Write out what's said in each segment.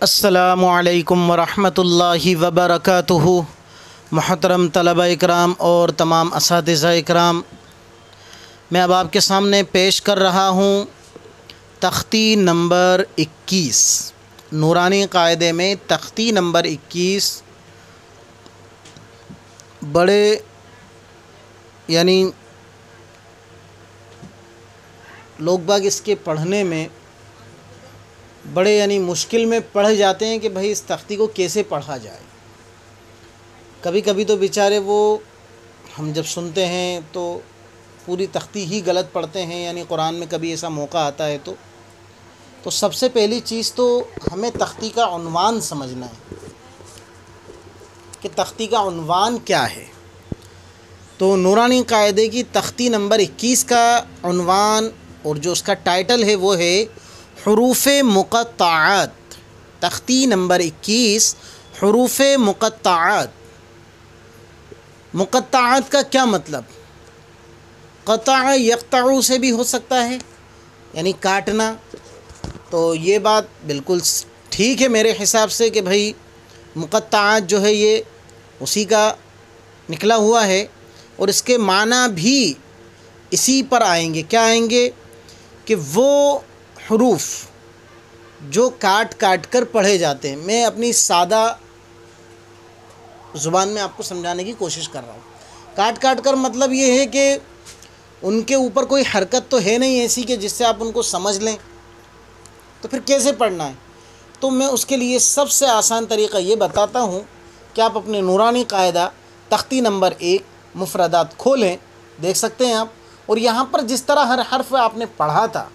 अस्सलामुअलैकुम वरहमतुल्लाहि वबरकातुहु। मोहतरम तलबा इकराम और तमाम असातिज़ा इकराम, मैं अब आपके सामने पेश कर रहा हूँ तख्ती नंबर 21। नूरानी कायदे में तख्ती नंबर 21 बड़े यानी लोग बाग इसके पढ़ने में बड़े यानी मुश्किल में पढ़ जाते हैं कि भाई इस तख्ती को कैसे पढ़ा जाए। कभी कभी तो बेचारे वो हम जब सुनते हैं तो पूरी तख्ती ही गलत पढ़ते हैं, यानी कुरान में कभी ऐसा मौका आता है तो सबसे पहली चीज़ तो हमें तख्ती का उन्वान समझना है कि तख्ती का उन्वान क्या है। तो नूरानी कायदे की तख्ती नंबर 21 का उन्वान और जो उसका टाइटल है वो है हुरूफ़े मुक़त्तआत। तख्ती नंबर 21 हुरूफ़े मुक़त्तआत। मुक़त्तआत का क्या मतलब? क़ता यक़तउ से भी हो सकता है, यानी काटना। तो ये बात बिल्कुल ठीक है मेरे हिसाब से कि भाई मुक़त्तआत जो है ये उसी का निकला हुआ है और इसके माना भी इसी पर आएंगे। क्या आएंगे कि वो हुरूफ जो काट काट कर पढ़े जाते हैं। मैं अपनी सादा ज़ुबान में आपको समझाने की कोशिश कर रहा हूँ। काट काट कर मतलब ये है कि उनके ऊपर कोई हरकत तो है नहीं ऐसी कि जिससे आप उनको समझ लें, तो फिर कैसे पढ़ना है। तो मैं उसके लिए सबसे आसान तरीक़ा ये बताता हूँ कि आप अपने नूरानी कायदा तख्ती नंबर 1 मुफ़रदात खोलें, देख सकते हैं आप। और यहाँ पर जिस तरह हर हर्फ आपने पढ़ा था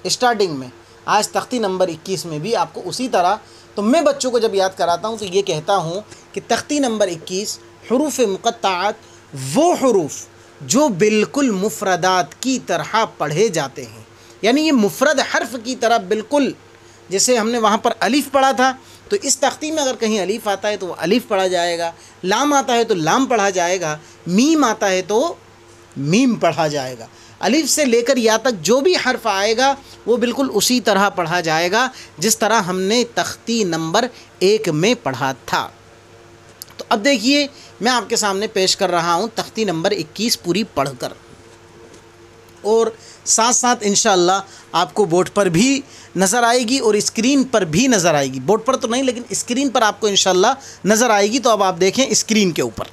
स्टार्टिंग में, आज तख्ती नंबर 21 में भी आपको उसी तरह। तो मैं बच्चों को जब याद कराता हूँ तो ये कहता हूँ कि तख्ती नंबर 21 हुरूफ़ मुक़त्तआत वो हुरूफ जो बिल्कुल मुफ़रदात की तरह पढ़े जाते हैं, यानी ये मुफ़रद हर्फ की तरह बिल्कुल। जैसे हमने वहाँ पर अलिफ़ पढ़ा था तो इस तख्ती में अगर कहीं अलिफ़ आता है तो वो अलिफ़ पढ़ा जाएगा, लाम आता है तो लाम पढ़ा जाएगा, मीम आता है तो मीम पढ़ा जाएगा। अलिफ से लेकर या तक जो भी हर्फ आएगा वो बिल्कुल उसी तरह पढ़ा जाएगा जिस तरह हमने तख्ती नंबर 1 में पढ़ा था। तो अब देखिए मैं आपके सामने पेश कर रहा हूँ तख्ती नंबर 21 पूरी पढ़कर, और साथ साथ इंशाअल्लाह आपको बोर्ड पर भी नज़र आएगी और स्क्रीन पर भी नज़र आएगी। बोर्ड पर तो नहीं लेकिन स्क्रीन पर आपको इंशाअल्लाह नज़र आएगी। तो अब आप देखें स्क्रीन के ऊपर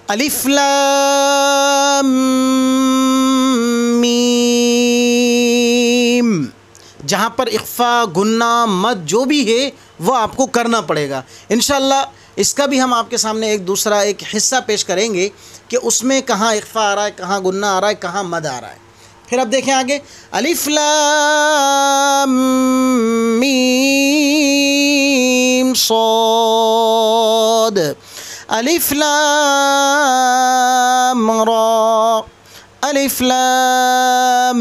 अलिफ लाम मीम, जहाँ पर इख्फा गुन्ना मद जो भी है वो आपको करना पड़ेगा इंशाअल्लाह। इसका भी हम आपके सामने एक दूसरा एक हिस्सा पेश करेंगे कि उसमें कहाँ इख्फा आ रहा है, कहाँ गुन्ना आ रहा है, कहाँ मद आ रहा है। फिर अब देखें आगे अलिफ लाम मीम सॉद, अलिफ लाम रा, अलिफ लाम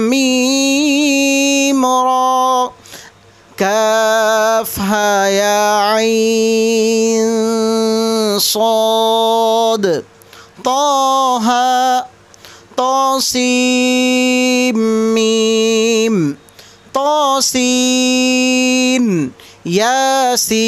मीम रा, काफ हा या ऐन सॉद, ताहा तासीम मीम, तासीन यासीन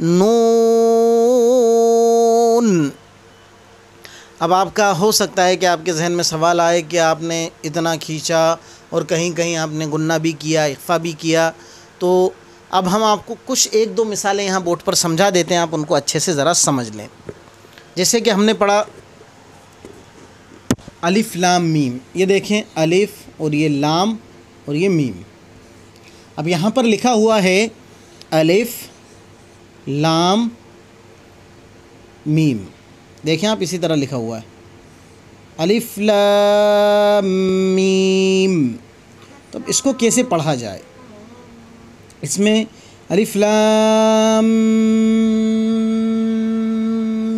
नून। अब आपका हो सकता है कि आपके जहन में सवाल आए कि आपने इतना खींचा और कहीं कहीं आपने गुन्ना भी किया, इख्फा भी किया। तो अब हम आपको कुछ एक दो मिसालें यहाँ बोर्ड पर समझा देते हैं, आप उनको अच्छे से ज़रा समझ लें। जैसे कि हमने पढ़ा अलिफ लाम मीम, ये देखें अलिफ और ये लाम और ये मीम। अब यहाँ पर लिखा हुआ है अलिफ लाम मीम, देखें आप इसी तरह लिखा हुआ है अलिफ लाम मीम। तो इसको कैसे पढ़ा जाए? इसमें अलिफ लाम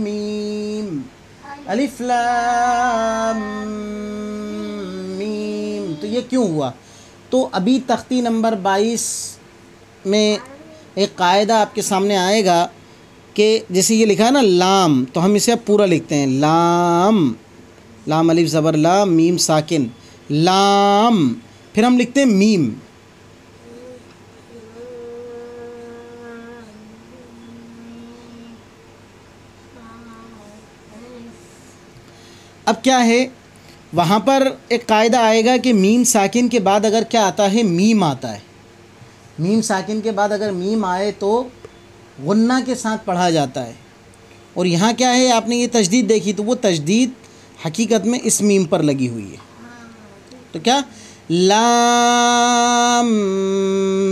मीम, अलिफ लाम मीम। तो ये क्यों हुआ? तो अभी तख्ती नंबर 22 में एक कायदा आपके सामने आएगा कि जैसे ये लिखा है ना लाम, तो हम इसे अब पूरा लिखते हैं लाम, लाम अलिफ ज़बर ला मीम साकिन लाम, फिर हम लिखते हैं मीम। अब क्या है, वहाँ पर एक कायदा आएगा कि मीम साकिन के बाद अगर क्या आता है, मीम आता है। मीम साकिन के बाद अगर मीम आए तो गुन्ना के साथ पढ़ा जाता है। और यहाँ क्या है, आपने ये तजदीद देखी तो वो तजदीद हकीकत में इस मीम पर लगी हुई है। तो क्या लाम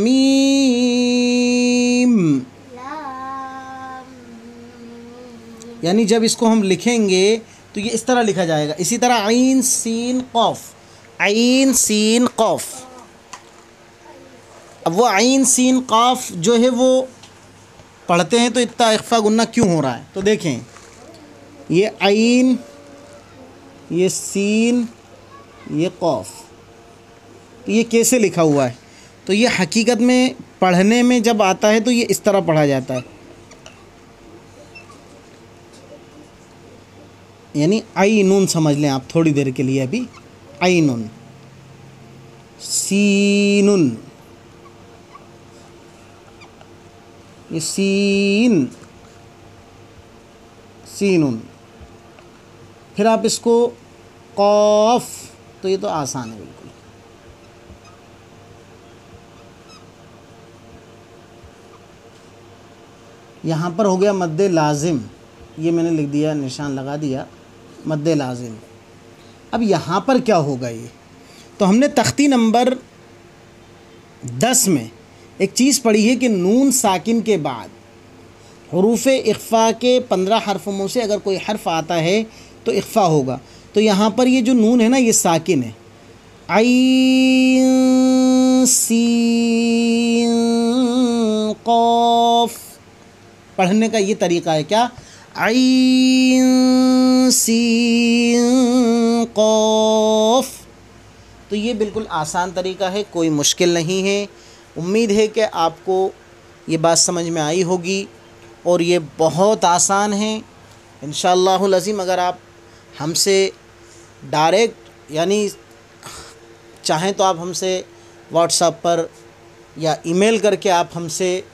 मीम, यानी जब इसको हम लिखेंगे तो ये इस तरह लिखा जाएगा। इसी तरह आइन सीन कौफ, आइन सीन कौफ। अब वो आइन सीन कौफ जो है वो पढ़ते हैं तो इतना इख्फा गुन्ना क्यों हो रहा है? तो देखें, ये आइन, ये सीन, ये कौफ, तो ये कैसे लिखा हुआ है? तो ये हकीकत में पढ़ने में जब आता है तो ये इस तरह पढ़ा जाता है, यानी आइनुन समझ लें आप थोड़ी देर के लिए अभी। आइनुन, सीनुन, ये सीन, सीनुन, फिर आप इसको कौफ, तो ये तो आसान है बिल्कुल। यहाँ पर हो गया मद्दे लाजिम, ये मैंने लिख दिया, निशान लगा दिया, मद्दे लाजिम। अब यहाँ पर क्या होगा ये? तो हमने तख्ती नंबर 10 में एक चीज़ पढ़ी है कि नून साकिन के बाद हुरूफ़ इख्फ़ा के 15 हर्फ़ों में से अगर कोई हर्फ़ आता है तो इख्फ़ा होगा। तो यहाँ पर ये जो नून है ना, ये साकिन है। आइन सीन क़ाफ़, पढ़ने का ये तरीक़ा है क्या? आइन सीन क़ाफ़। तो ये बिल्कुल आसान तरीक़ा है, कोई मुश्किल नहीं है। उम्मीद है कि आपको ये बात समझ में आई होगी और ये बहुत आसान है। इंशाअल्लाहुल अज़ीम अगर आप हमसे डायरेक्ट यानी चाहें तो आप हमसे व्हाट्सएप पर या ईमेल करके आप हमसे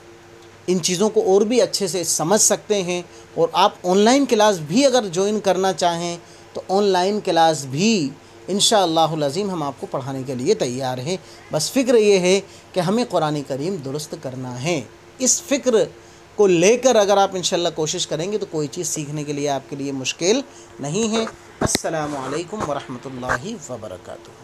इन चीज़ों को और भी अच्छे से समझ सकते हैं। और आप ऑनलाइन क्लास भी अगर ज्वाइन करना चाहें तो ऑनलाइन क्लास भी इंशाअल्लाहुल अज़ीम हम आपको पढ़ाने के लिए तैयार हैं। बस फ़िक्र ये है कि हमें कुरान करीम दुरुस्त करना है। इस फ़िक्र को लेकर अगर आप इंशाअल्लाह कोशिश करेंगे तो कोई चीज़ सीखने के लिए आपके लिए मुश्किल नहीं है। अस्सलामु अलैकुम वरहमतुल्लाहि वबरकातुहू।